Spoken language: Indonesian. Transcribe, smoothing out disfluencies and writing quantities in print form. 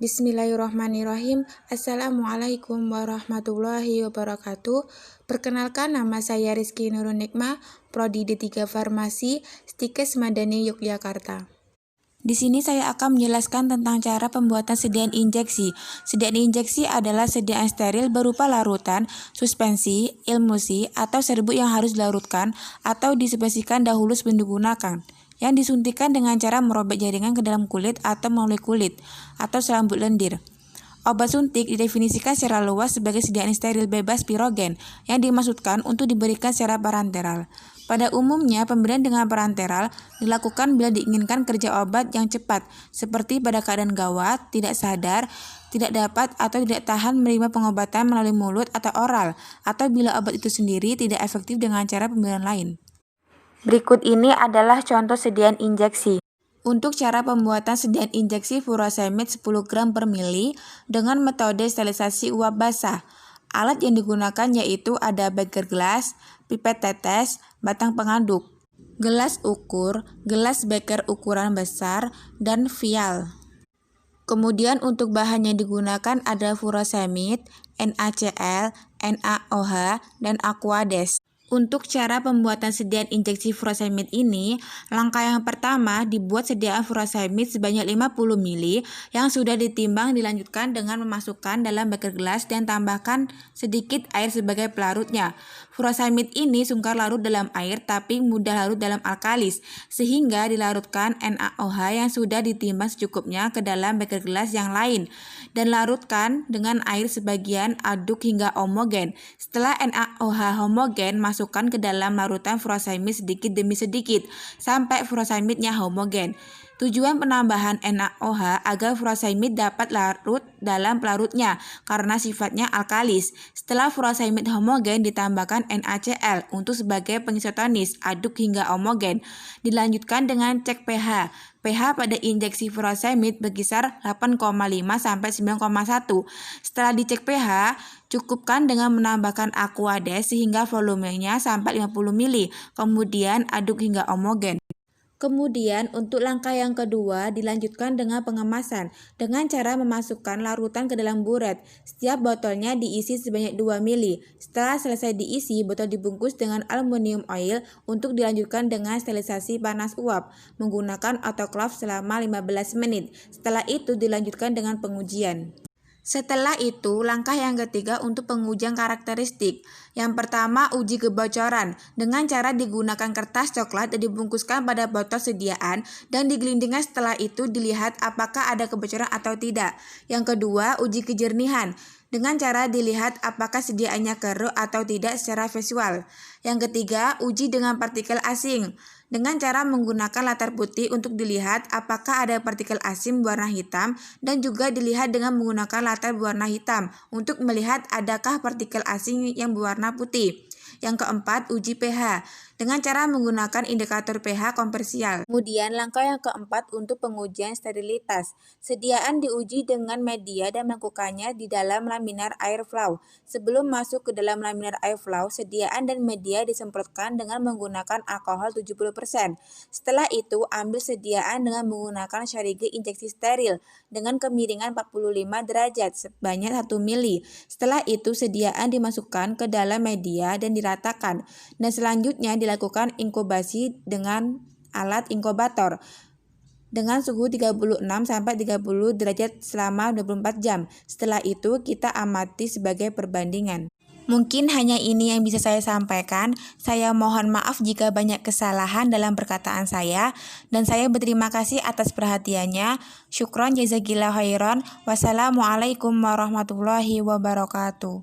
Bismillahirrahmanirrahim. Assalamualaikum warahmatullahi wabarakatuh. Perkenalkan, nama saya Rizky Nurul Nikmah, Prodi D3 Farmasi, Stikes Madani, Yogyakarta. Di sini saya akan menjelaskan tentang cara pembuatan sediaan injeksi. Sediaan injeksi adalah sediaan steril berupa larutan, suspensi, emulsi, atau serbuk yang harus dilarutkan atau disubstitusikan dahulu sebelum digunakan, yang disuntikan dengan cara merobek jaringan ke dalam kulit atau melalui kulit atau selambut lendir. Obat suntik didefinisikan secara luas sebagai sediaan steril bebas pirogen yang dimaksudkan untuk diberikan secara parenteral. Pada umumnya, pemberian dengan parenteral dilakukan bila diinginkan kerja obat yang cepat, seperti pada keadaan gawat, tidak sadar, tidak dapat atau tidak tahan menerima pengobatan melalui mulut atau oral, atau bila obat itu sendiri tidak efektif dengan cara pemberian lain. Berikut ini adalah contoh sediaan injeksi. Untuk cara pembuatan sediaan injeksi furosemid 10 gram per mili dengan metode sterilisasi uap basah. Alat yang digunakan yaitu ada beker gelas, pipet tetes, batang pengaduk, gelas ukur, gelas beker ukuran besar, dan vial. Kemudian untuk bahan yang digunakan ada furosemid, NaCl, NaOH, dan Aquades. Untuk cara pembuatan sediaan injeksi furosemid ini, langkah yang pertama dibuat sediaan furosemid sebanyak 50 ml yang sudah ditimbang, dilanjutkan dengan memasukkan dalam beker gelas dan tambahkan sedikit air sebagai pelarutnya. Furosemid ini sungkar larut dalam air tapi mudah larut dalam alkalis, sehingga dilarutkan NaOH yang sudah ditimbang secukupnya ke dalam beker gelas yang lain dan larutkan dengan air sebagian, aduk hingga homogen. Setelah NaOH homogen, masukkan ke dalam larutan furosemid sedikit demi sedikit sampai furosemidnya homogen. Tujuan penambahan NaOH agar furosemid dapat larut dalam pelarutnya karena sifatnya alkalis. Setelah furosemid homogen, ditambahkan NaCl untuk sebagai pengisotonis, aduk hingga homogen. Dilanjutkan dengan cek pH. pH pada injeksi furosemid berkisar 8,5 sampai 9,1. Setelah dicek pH, cukupkan dengan menambahkan Aquades sehingga volumenya sampai 50 ml. Kemudian aduk hingga homogen. Kemudian untuk langkah yang kedua dilanjutkan dengan pengemasan dengan cara memasukkan larutan ke dalam buret. Setiap botolnya diisi sebanyak 2 ml. Setelah selesai diisi, botol dibungkus dengan aluminium foil untuk dilanjutkan dengan sterilisasi panas uap menggunakan autoclave selama 15 menit. Setelah itu dilanjutkan dengan pengujian. Setelah itu, langkah yang ketiga untuk pengujian karakteristik. Yang pertama, uji kebocoran dengan cara digunakan kertas coklat dan dibungkuskan pada botol sediaan dan digelindingkan. Setelah itu dilihat apakah ada kebocoran atau tidak. Yang kedua, uji kejernihan dengan cara dilihat apakah sediaannya keruh atau tidak secara visual. Yang ketiga, uji dengan partikel asing dengan cara menggunakan latar putih untuk dilihat apakah ada partikel asing berwarna hitam dan juga dilihat dengan menggunakan latar berwarna hitam untuk melihat adakah partikel asing yang berwarna putih. Yang keempat, uji pH dengan cara menggunakan indikator pH konversial. Kemudian langkah yang keempat untuk pengujian sterilitas. Sediaan diuji dengan media dan melakukannya di dalam laminar airflow. Sebelum masuk ke dalam laminar airflow, sediaan dan media disemprotkan dengan menggunakan alkohol 70%. Setelah itu, ambil sediaan dengan menggunakan syarige injeksi steril dengan kemiringan 45 derajat sebanyak 1 ml. Setelah itu, sediaan dimasukkan ke dalam media dan diratakan, dan selanjutnya dilakukan inkubasi dengan alat inkubator dengan suhu 36 sampai 30 derajat selama 24 jam. Setelah itu kita amati sebagai perbandingan. Mungkin hanya ini yang bisa saya sampaikan. Saya mohon maaf jika banyak kesalahan dalam perkataan saya, dan saya berterima kasih atas perhatiannya. Syukron jazakillah khairan. Wassalamualaikum warahmatullahi wabarakatuh.